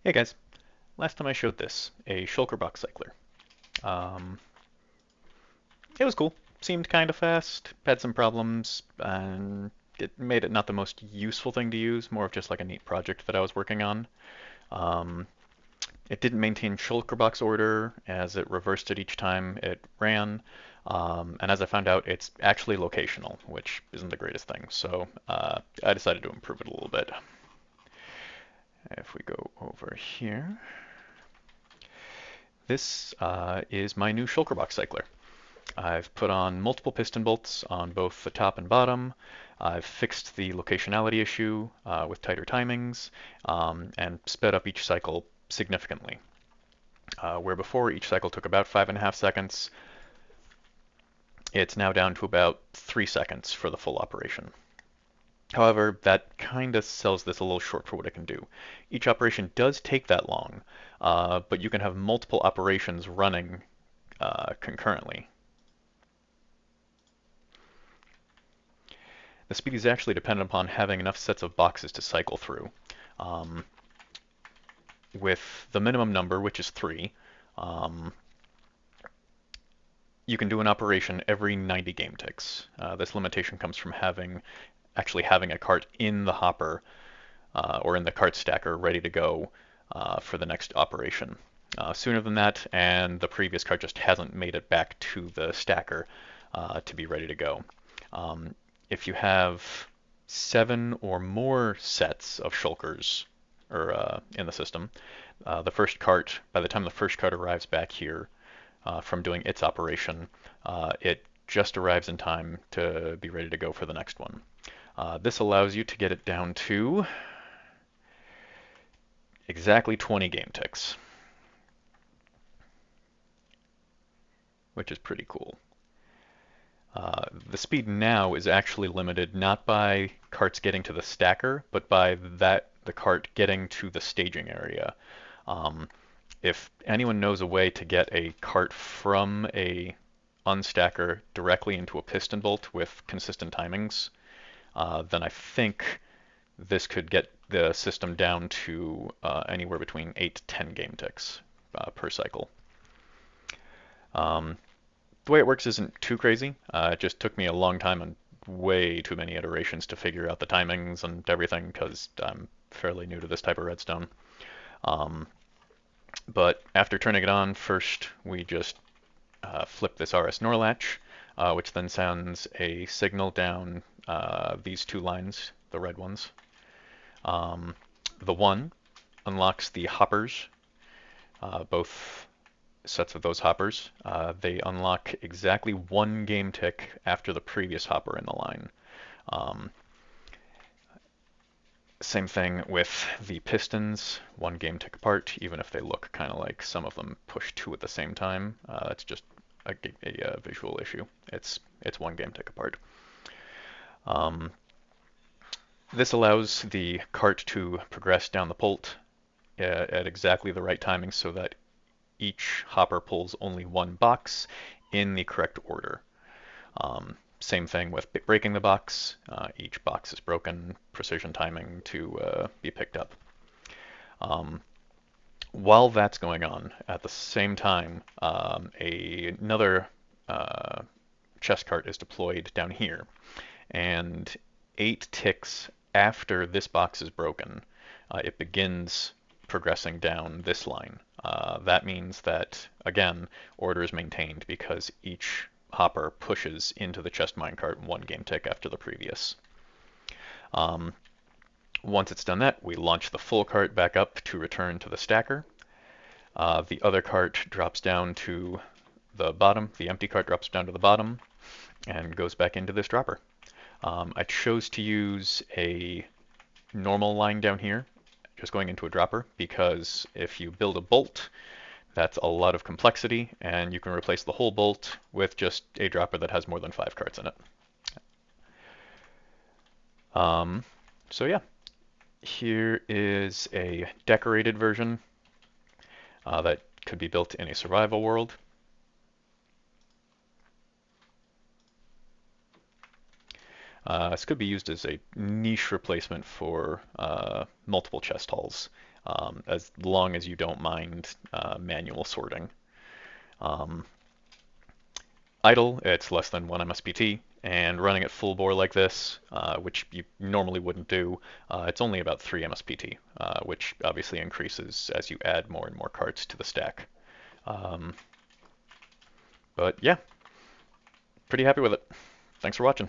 Hey guys, last time I showed this, a Shulker box cycler. Um, it was cool, seemed kind of fast, had some problems, and it made it not the most useful thing to use, more of just like a neat project that I was working on. Um, it didn't maintain Shulker box order as it reversed it each time it ran, and as I found out, it's actually locational, which isn't the greatest thing, so I decided to improve it a little bit. If we go over here, this is my new Shulker box cycler. I've put on multiple piston bolts on both the top and bottom. I've fixed the locationality issue with tighter timings and sped up each cycle significantly. Where before each cycle took about 5.5 seconds, it's now down to about 3 seconds for the full operation. However, that kind of sells this a little short for what it can do. Each operation does take that long, but you can have multiple operations running concurrently. The speed is actually dependent upon having enough sets of boxes to cycle through. Um, with the minimum number, which is 3, um, you can do an operation every 90 game ticks. This limitation comes from actually having a cart in the hopper or in the cart stacker ready to go for the next operation. Sooner than that, and the previous cart just hasn't made it back to the stacker to be ready to go. If you have 7 or more sets of shulkers in the system, by the time the first cart arrives back here from doing its operation, it just arrives in time to be ready to go for the next one. This allows you to get it down to exactly 20 game ticks, which is pretty cool. The speed now is actually limited not by carts getting to the stacker, but by the cart getting to the staging area. Um, if anyone knows a way to get a cart from a unstacker directly into a piston bolt with consistent timings, then I think this could get the system down to anywhere between 8 to 10 game ticks per cycle. Um, the way it works isn't too crazy. It just took me a long time and way too many iterations to figure out the timings and everything because I'm fairly new to this type of redstone. Um, but after turning it on, first we just flip this RS NOR latch, which then sends a signal down these 2 lines, the red ones. The 1 unlocks the hoppers, both sets of those hoppers. They unlock exactly 1 game tick after the previous hopper in the line. Um, Same thing with the pistons, 1 game tick apart, even if they look kind of like some of them push 2 at the same time. It's just a visual issue. It's 1 game tick apart. Um, this allows the cart to progress down the bolt at exactly the right timing so that each hopper pulls only 1 box in the correct order. Same thing with breaking the box. Each box is broken, precision timing to be picked up. Um, while that's going on, at the same time, another chest cart is deployed down here. And 8 ticks after this box is broken, it begins progressing down this line. That means that, again, order is maintained because each hopper pushes into the chest minecart 1 game tick after the previous. Once it's done that, we launch the full cart back up to return to the stacker. The other cart drops down to the bottom. The empty cart drops down to the bottom and goes back into this dropper. I chose to use a normal line down here, just going into a dropper, because if you build a bolt, that's a lot of complexity, and you can replace the whole bolt with just a dropper that has more than 5 carts in it. So yeah, here is a decorated version that could be built in a survival world. This could be used as a niche replacement for multiple chest halls. as long as you don't mind manual sorting. Um, Idle, it's less than 1 MSPT, and running at full bore like this, which you normally wouldn't do, it's only about 3 MSPT, which obviously increases as you add more and more carts to the stack. Um, but yeah, pretty happy with it. Thanks for watching.